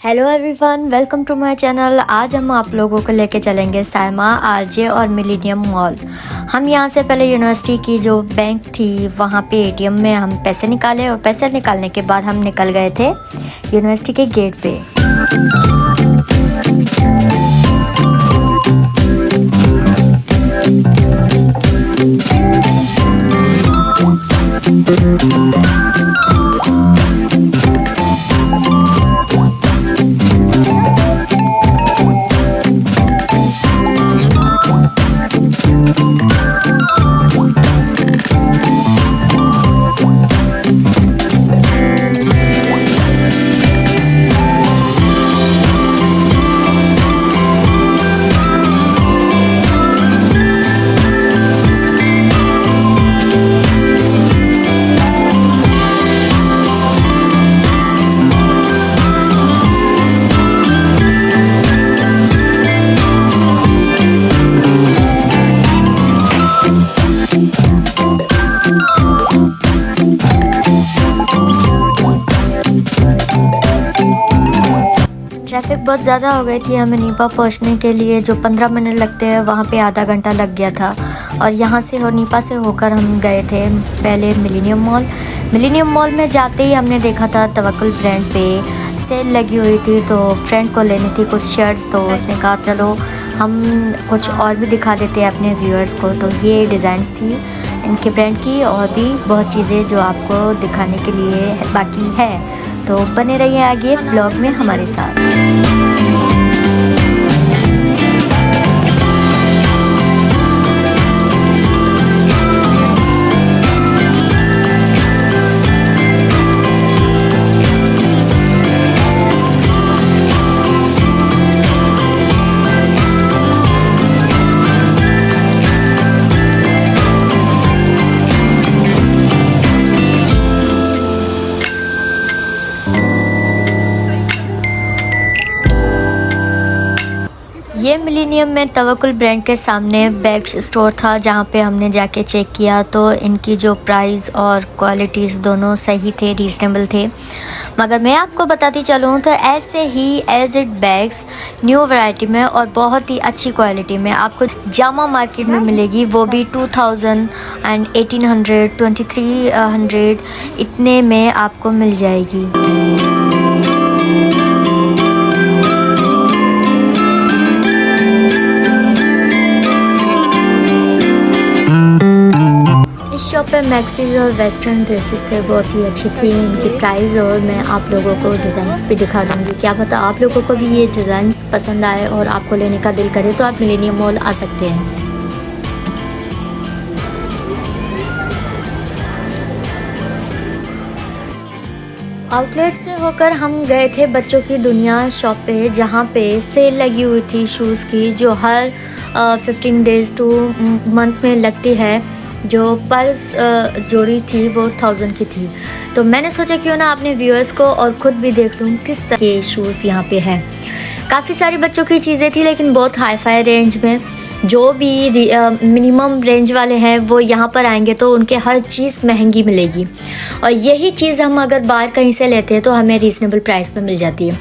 Hello everyone, welcome to my channel. आज हम आप लोगों को लेके चलेंगे साइमा, आरजे और मिलेनियम मॉल। हम यहाँ से पहले यूनिवर्सिटी की जो बैंक थी वहाँ पे एटीएम में हम पैसे निकाले और पैसे निकालने के बाद हम निकल गए थे यूनिवर्सिटी के गेट पे। ट्रैफिक बहुत ज़्यादा हो गई थी। हमें नीपा पहुंचने के लिए जो 15 मिनट लगते हैं वहाँ पे आधा घंटा लग गया था। और यहाँ से और नीपा से होकर हम गए थे पहले मिलेनियम मॉल। मिलेनियम मॉल में जाते ही हमने देखा था तवक्कुल ब्रांड पे सेल लगी हुई थी, तो फ्रेंड को लेनी थी कुछ शर्ट्स, तो उसने कहा चलो हम कुछ और भी दिखा देते हैं अपने व्यूअर्स को। तो ये डिज़ाइंस थी इनके ब्रांड की और भी बहुत चीज़ें जो आपको दिखाने के लिए बाकी है, तो बने रहिए आगे व्लॉग में हमारे साथ। ये मिलेनियम में तवक्कुल ब्रांड के सामने बैग स्टोर था, जहाँ पे हमने जाके चेक किया तो इनकी जो प्राइस और क्वालिटीज़ दोनों सही थे, रीज़नेबल थे। मगर मैं आपको बताती चलूँ तो ऐसे ही as it bags new variety में और बहुत ही अच्छी क्वालिटी में आपको जामा मार्केट में मिलेगी, वो भी 2000 एंड 1800 2300 इतने में आपको मिल जाएगी। शॉप पे मैक्सीज और वेस्टर्न ड्रेसेस थे, बहुत ही अच्छी थी इनकी प्राइस। और मैं आप लोगों को डिज़ाइंस भी दिखा दूँगी, क्या पता आप लोगों को भी ये डिज़ाइंस पसंद आए और आपको लेने का दिल करे तो आप मिलेनियम मॉल आ सकते हैं। आउटलेट से होकर हम गए थे बच्चों की दुनिया शॉप पे, जहाँ पे सेल लगी हुई थी शूज़ की, जो हर 15 डेज़ टू मंथ में लगती है। जो पर जोड़ी थी वो 1000 की थी। तो मैंने सोचा क्यों ना अपने व्यूअर्स को और ख़ुद भी देख लूँ किस तरह के शूज़ यहाँ पे है। काफ़ी सारी बच्चों की चीज़ें थी, लेकिन बहुत हाई फाई रेंज में। जो भी मिनिमम रेंज वाले हैं वो यहाँ पर आएंगे तो उनके हर चीज़ महंगी मिलेगी, और यही चीज़ हम अगर बाहर कहीं से लेते हैं तो हमें रीज़नेबल प्राइस में मिल जाती है।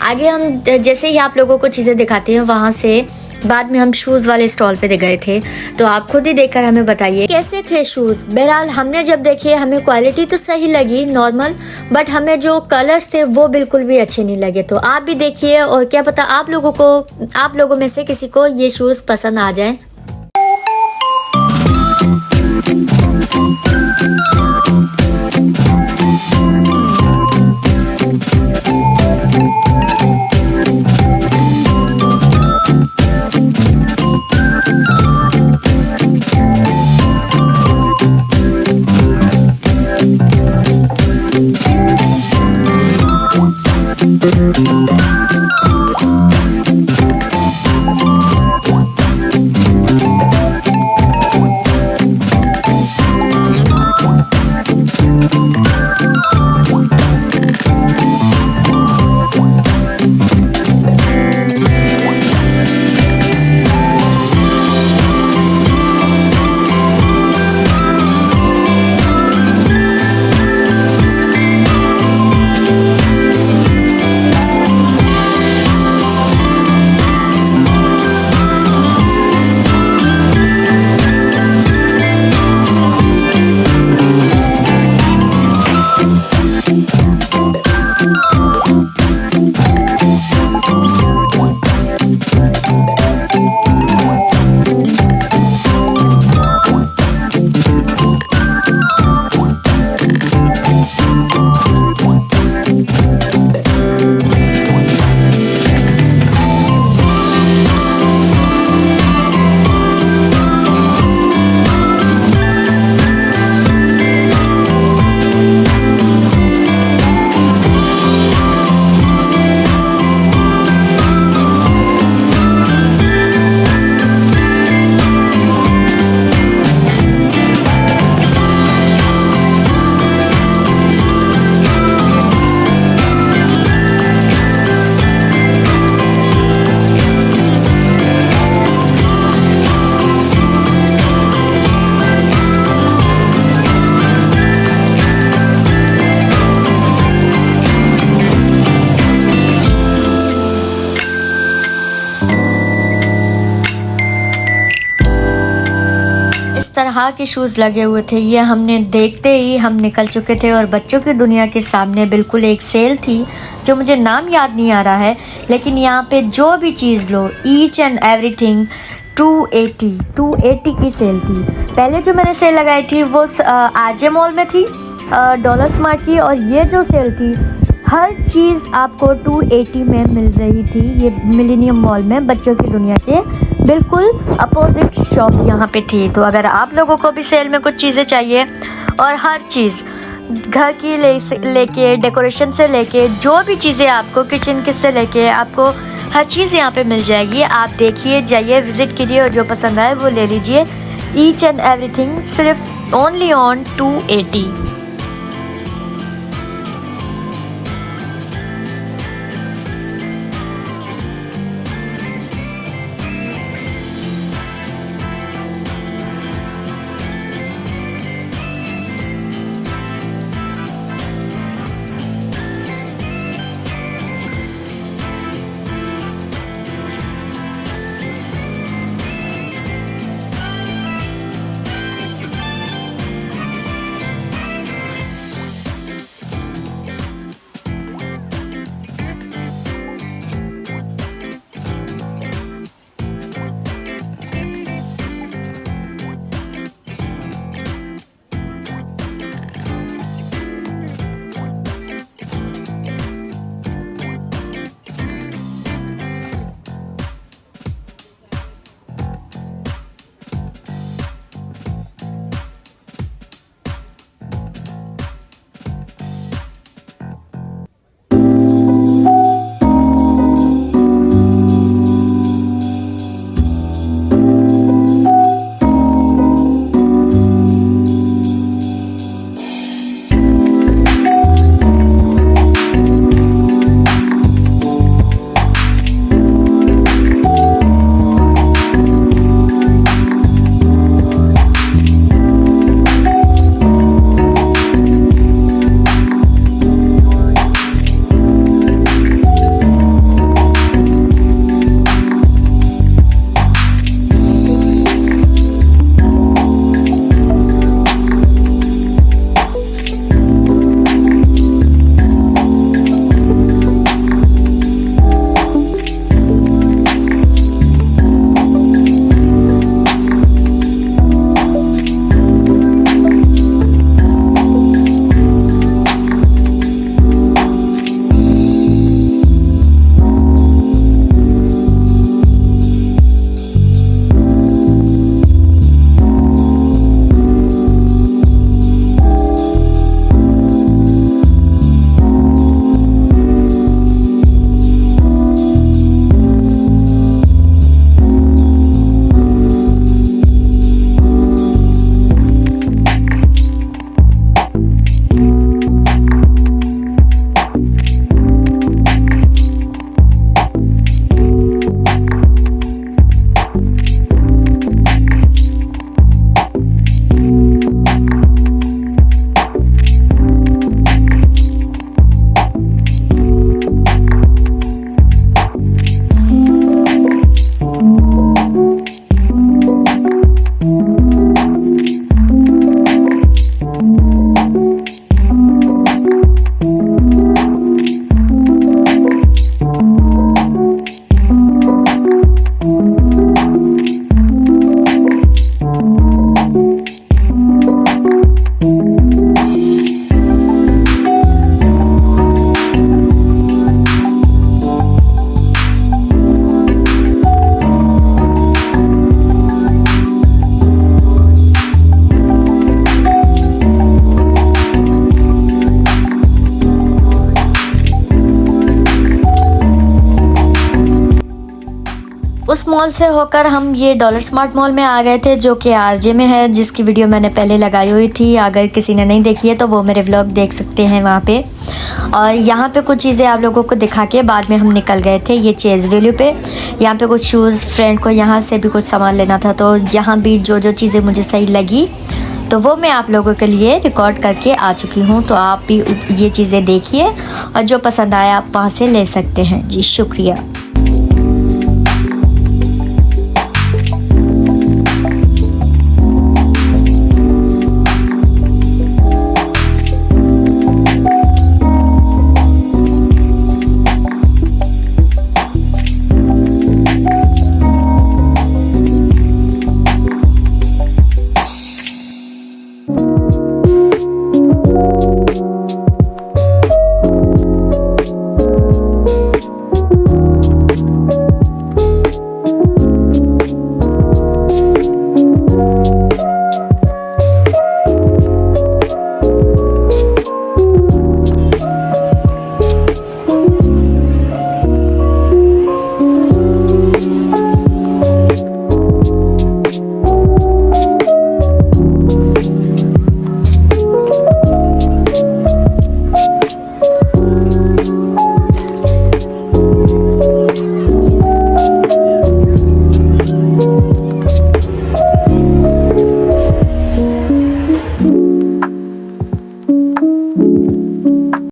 आगे हम जैसे ही आप लोगों को चीज़ें दिखाते हैं, वहाँ से बाद में हम शूज़ वाले स्टॉल पे गए थे, तो आप खुद ही देखकर हमें बताइए कैसे थे शूज़। बहरहाल हमने जब देखे हमें क्वालिटी तो सही लगी नॉर्मल, बट हमें जो कलर्स थे वो बिल्कुल भी अच्छे नहीं लगे। तो आप भी देखिए और क्या पता आप लोगों में से किसी को ये शूज़ पसंद आ जाए। तरह के शूज़ लगे हुए थे, ये हमने देखते ही हम निकल चुके थे। और बच्चों की दुनिया के सामने बिल्कुल एक सेल थी जो मुझे नाम याद नहीं आ रहा है, लेकिन यहाँ पे जो भी चीज़ लो ईच एंड एवरीथिंग 280 की सेल थी। पहले जो मैंने सेल लगाई थी वो आरजे मॉल में थी, डॉलर स्मार्ट की, और ये जो सेल थी हर चीज़ आपको 280 में मिल रही थी। ये मिलेनियम मॉल में बच्चों की दुनिया के बिल्कुल अपोजिट शॉप यहाँ पे थी। तो अगर आप लोगों को भी सेल में कुछ चीज़ें चाहिए और हर चीज़ घर की लेके डेकोरेशन से लेके जो भी चीज़ें आपको किचन के से लेके आपको हर चीज़ यहाँ पे मिल जाएगी। आप देखिए, जाइए, विज़िट कीजिए और जो पसंद आए वो ले लीजिए। ईच एंड एवरीथिंग सिर्फ ओनली ऑन 280। उस मॉल से होकर हम ये डॉलर स्मार्ट मॉल में आ गए थे, जो कि आरजे में है, जिसकी वीडियो मैंने पहले लगाई हुई थी। अगर किसी ने नहीं देखी है तो वो मेरे व्लॉग देख सकते हैं वहाँ पे। और यहाँ पे कुछ चीज़ें आप लोगों को दिखा के बाद में हम निकल गए थे ये चेज़ वैल्यू पे। यहाँ पे कुछ शूज़, फ्रेंड को यहाँ से भी कुछ सामान लेना था, तो यहाँ भी जो जो चीज़ें मुझे सही लगी तो वो मैं आप लोगों के लिए रिकॉर्ड करके आ चुकी हूँ। तो आप भी ये चीज़ें देखिए और जो पसंद आया आप वहाँ से ले सकते हैं। जी शुक्रिया।